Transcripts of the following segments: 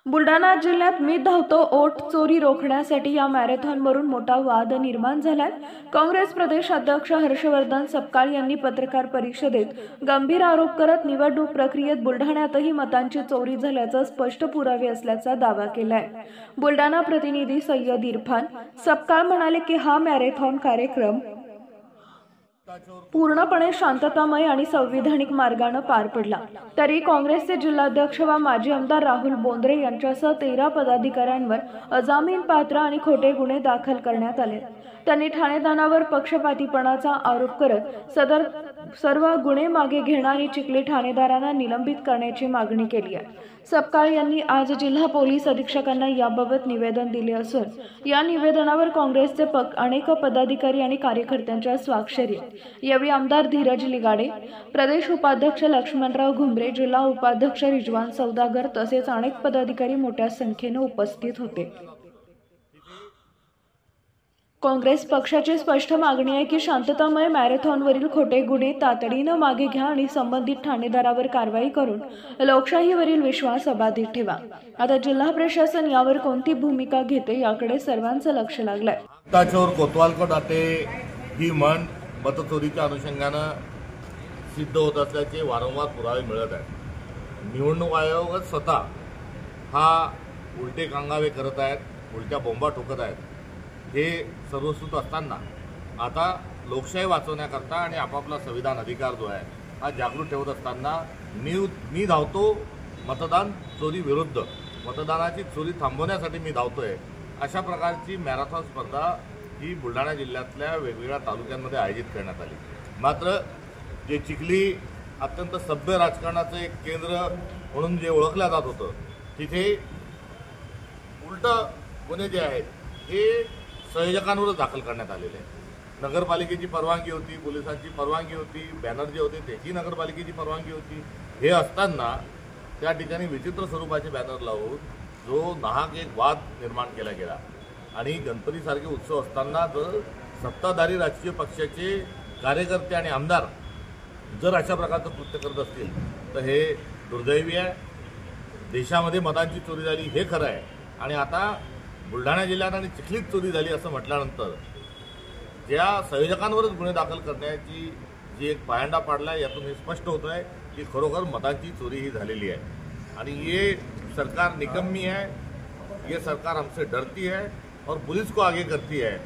बुलढाणा जिल्ह्यात मी धावतो ओट चोरी रोखण्यासाठी या मॅरेथॉनवरून मोठा वाद निर्माण झालाय। काँग्रेस प्रदेश अध्यक्ष हर्षवर्धन सपकाळ यांनी पत्रकार परिषदेत गंभीर आरोप करत निवडणूक प्रक्रियेत बुलढाण्यातही मतांची चोरी झाल्याचा स्पष्ट पुरावे असल्याचा दावा केलाय। बुलढाणा प्रतिनिधी सय्यद इरफान सपकाळ म्हणाले की हा मॅरेथॉन कार्यक्रम पूर्णपणे शांततामय आणि संविधानिक मार्गाने पार पडला। तरी काँग्रेसचे जिल्हाध्यक्ष व माजी आमदार राहुल बोंद्रे यांच्यासह 13 पदाधिकाऱ्यांवर अजामीनपात्र आणि खोटे गुन्हे दाखल करण्यात आले। त्यांनी ठाणेदारांवर पक्षपातीपणाचा आरोप करत सर्व गुन्हे मागे घेणं आणि चिखली ठाणेदारांना निलंबित करण्याची मागणी केली आहे। सपकाळ यांनी आज जिल्हा पोलीस अधीक्षकांना याबाबत निवेदन दिले असून या निवेदनावर काँग्रेसचे अनेक पदाधिकारी आणि कार्यकर्त्यांच्या स्वाक्षरी आहेत। यावेळी आमदार धीरज लिगाडे, प्रदेश उपाध्यक्ष लक्ष्मणराव घुमरे, जिल्हा उपाध्यक्ष रिजवान सौदागर तसेच अनेक पदाधिकारी मोठ्या संख्येने उपस्थित होते। काँग्रेस पक्षाची स्पष्ट मागणी आहे की शांततामय मॅरेथॉनवरील खोटे गुन्हे तातडीने मागे घ्या आणि संबंधित ठाणेदारावर कारवाई करून लोकशाहीवरील विश्वास अबाधित ठेवा। आता जिल्हा प्रशासन यावर कोणती भूमिका घेते याकडे सर्वांचं लक्ष लागलंय। चोर कोतवाल को डाटे ही म्हण मतचोरीच्या अनुषंगाने सिद्ध होत असल्याचे वारंवार पुरावे मिळत आहेत। निवडणूक आयोग स्वतः हा उलटे कांगावे करत आहेत, उलट्या बोंबा ठोकत आहेत। हे सर्वश्रुत असताना आता लोकशाही वाचवण्याकरता आणि आपापला संविधान अधिकार जो आहे हा जागृत ठेवत असताना मी धावतो मतदान चोरी विरुद्ध, मतदानाची चोरी थांबवण्यासाठी मी धावतोय, अशा प्रकारची मॅरेथॉन स्पर्धा ही बुलढाणा जिल्ह्यातल्या वेगवेगळ्या तालुक्यांमध्ये आयोजित करण्यात आली। मात्र जे चिखली अत्यंत सभ्य राजकारणाचं एक केंद्र म्हणून जे ओळखलं जात होतं, तिथे उलट गुन्हे जे आहेत हे संयोजकांवरच दाखल करण्यात आलेले आहे। नगरपालिकेची परवानगी होती, पोलिसांची परवानगी होती, बॅनर जे होते त्याची नगरपालिकेची परवानगी होती। हे असताना त्या ठिकाणी विचित्र स्वरूपाचे बॅनर लावून जो नाहक एक वाद निर्माण केला गेला आणि गणपतीसारखे उत्सव असताना जर सत्ताधारी राजकीय पक्षाचे कार्यकर्ते आणि आमदार जर अशा प्रकारचं कृत्य करत असतील तर हे दुर्दैवी आहे। देशामध्ये मतांची चोरी झाली हे खरं आहे आणि आता बुलढाणा जिल्ह्यात आणि चिखलीत चोरी झाली असं म्हटल्यानंतर ज्या संयोजकांवरच गुन्हे दाखल करण्याची जी एक पायंडा पाडला यातून हे स्पष्ट होतं आहे की खरोखर मतांची चोरी ही झालेली आहे आणि ये सरकार निकम्मी है, ये सरकार हमसे डरती है और पुलिस को आगे करती है।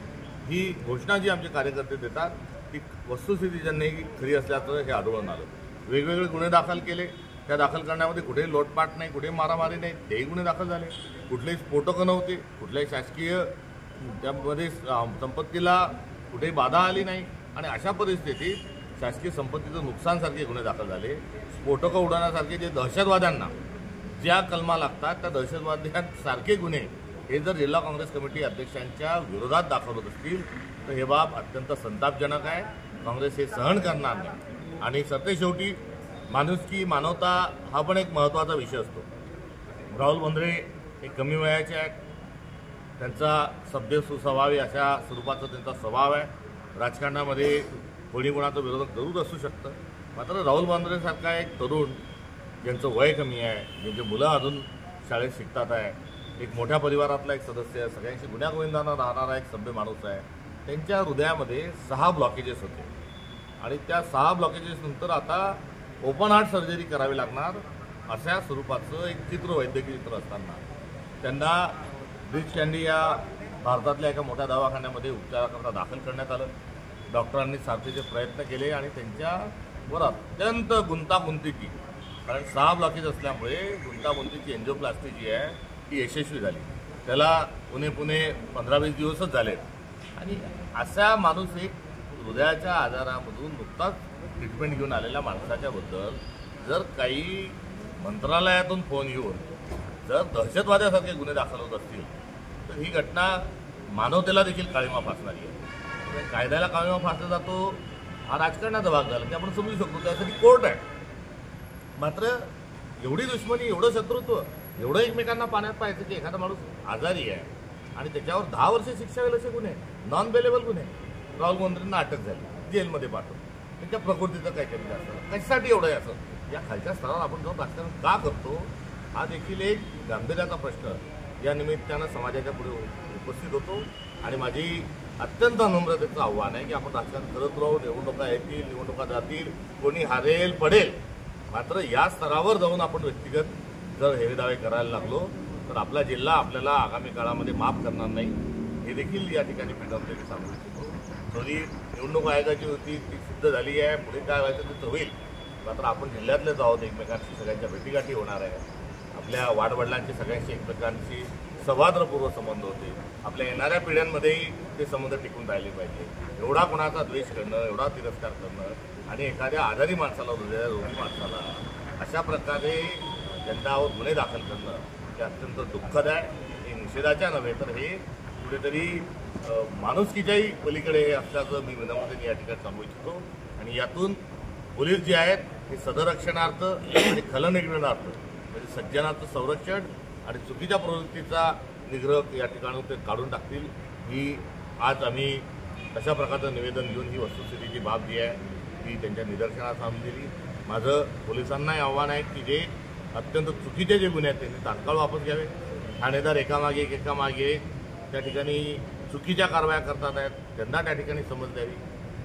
ही घोषणा जी आमचे कार्यकर्ते देतात ती वस्तुस्थिती नाही खरी असल्याचं हे आढळून आलं। वेगवेगळे गुन्हे दाखल केले, त्या दाखल करण्यामध्ये कुठेही लोटपाट नाही, कुठेही मारामारी नाही, तेही गुन्हे दाखल झाले। कुठलेही स्फोटकं नव्हते, कुठल्याही शासकीय त्यामध्ये संपत्तीला कुठेही बाधा आली नाही आणि अशा परिस्थितीत शासकीय संपत्तीचं नुकसानसारखे गुन्हे दाखल झाले। स्फोटकं उडवण्यासारखे जे दहशतवाद्यांना ज्या कलमा लागतात त्या दहशतवाद्यांसारखे गुन्हे हे जर जिल्हा काँग्रेस कमिटी अध्यक्षांच्या विरोधात दाखल होत असतील तर हे बाब अत्यंत संतापजनक आहे। काँग्रेस हे सहन करणार नाही आणि सरतेशेवटी माणुसकी, मानवता हा पण एक महत्त्वाचा विषय असतो। राहुल बोंद्रे हे कमी वयाचे आहेत, त्यांचा सभ्य सुस्वभावी अशा स्वरूपाचा त्यांचा स्वभाव आहे। राजकारणामध्ये कोणी कोणाचं विरोधक जरूर असू शकतं, मात्र राहुल बोंद्रेसारखा एक तरुण ज्यांचं वय कमी आहे, ज्यांचे मुलं अजून शाळेत शिकतात आहे, एक मोठ्या परिवारातला एक सदस्य आहे, सगळ्यांशी गुण्यागोविंदानं राहणारा एक सभ्य माणूस आहे, त्यांच्या हृदयामध्ये 6 ब्लॉकेजेस होते आणि त्या 6 ब्लॉकेजेस नंतर आता ओपन हार्ट सर्जरी करावी लागणार अशा स्वरूपाचं एक चित्र, वैद्यकीय चित्र असताना त्यांना ब्रीच कँडी या भारतातल्या एका मोठ्या दवाखान्यामध्ये उपचाराकरता दाखल करण्यात आलं। डॉक्टरांनी साथीचे प्रयत्न केले आणि त्यांच्यावर अत्यंत गुंतागुंतीची, कारण 6 ब्लॉकेज असल्यामुळे गुंतागुंतीची एन्जिओप्लास्टी जी आहे ती यशस्वी झाली। त्याला पुणे 15-20 दिवसच झाले आणि असा माणूस एक हृदयाच्या आजारामधून नुकताच ट्रीटमेंट घेऊन आलेल्या माणसाच्या बद्दल जर काही मंत्रालयातून फोन येऊन जर दहशतवाद्यासारखे गुन्हे दाखल होत असतील तर ही घटना मानवतेला देखील काळीमा फासणारी आहे। कायद्याला काळीमा फासला जातो हा राजकारणाचा भाग झाला ते आपण समजू शकतो, त्यासाठी कोर्ट आहे। मात्र एवढी दुश्मनी, एवढं शत्रुत्व, एवढं एकमेकांना पाण्यात पाहायचं की एखादा माणूस आजारी आहे आणि त्याच्यावर 10 वर्ष शिक्षा होईल असे गुन्हे, नॉन बेलेबल गुन्हे, राहुल बोंद्रेंना अटक झाली, जेलमध्ये पाठवलं, त्यांच्या प्रकृतीचं काय कमी जास्त कशासाठी एवढं आहे असं या खालच्या स्तरावर आपण जाऊन राजकारण का करतो हा देखील एक गांभीर्याचा प्रश्न या निमित्तानं समाजाच्या पुढे उपस्थित होतो आणि माझी अत्यंत नम्रतेचं आव्हान आहे की आपण राजकारण करत राहू, निवडणुका येतील, निवडणुका जातील, कोणी हारेल पडेल, मात्र या स्तरावर जाऊन आपण व्यक्तिगत जर हेवेदावे करायला लागलो तर आपला जिल्हा आपल्याला आगामी काळामध्ये माफ करणार नाही, हे देखील या ठिकाणी पिढ्यांमध्ये सांगू इच्छितो. थोडी निवडणूक आयोगाची होती ती सिद्ध झाली आहे, पुढे काय व्हायचं ते होईल, मात्र आपण जिल्ह्यातलेच आहोत, एकमेकांशी सगळ्यांच्या भेटीगाठी होणार आहे, आपल्या वाडवडिलांची सगळ्यांशी एकमेकांशी सौहार्दपूर्व संबंध होते, आपल्या येणाऱ्या पिढ्यांमध्येही ते संबंध टिकून राहिले पाहिजे. एवढा कोणाचा द्वेष करणं, एवढा तिरस्कार करणं आणि एखाद्या आजारी माणसाला, रोगी माणसाला अशा प्रकारे त्यांच्यावर गुन्हे दाखल करणं हे अत्यंत दुःखद आहे. हे निषेधाच्या नव्हे तर हे कुठेतरी माणुसकीच्याही पलीकडे हे असल्याचं मी विनम्रतेने या ठिकाणी सांगू इच्छितो. आणि यातून पोलीस जे आहेत हे सदरक्षणार्थ आणि खलनिग्रहणार्थ म्हणजे सज्जनाचं संरक्षण आणि चुकीच्या प्रवृत्तीचा निग्रह या ठिकाणी ते काढून टाकतील, ही आज आम्ही तशा प्रकारचं निवेदन घेऊन ही वस्तुस्थितीची बाब जी आहे ती त्यांच्या निदर्शनास आणून दिली. माझं पोलिसांनाही आव्हान आहे की जे अत्यंत चुकीचे जे गुन्हे आहेत त्यांनी तात्काळ वापस घ्यावे. ठाणेदार एकामागे एक त्या ठिकाणी चुकीच्या कारवाया करतात आहेत, त्यांना त्या ठिकाणी समज द्यावी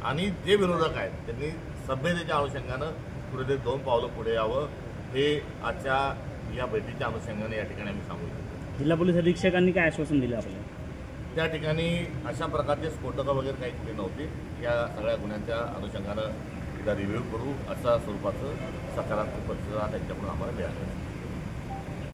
आणि जे विरोधक आहेत त्यांनी सभ्यतेच्या अनुषंगानं कुठेतरी 2 पावलं पुढे यावं, हे आजच्या या भेटीच्या अनुषंगाने या ठिकाणी आम्ही सांगू इच्छितो. जिल्हा पोलीस अधीक्षकांनी काय आश्वासन दिलं आपल्याला? त्या ठिकाणी अशा प्रकारचे स्फोटकं वगैरे काही कुठे नव्हते. या सगळ्या गुन्ह्यांच्या अनुषंगानं एकदा रिव्ह्यू करू अशा स्वरूपाचं सकारात्मक प्रतिसाद त्यांच्याकडून आम्हाला मिळालं.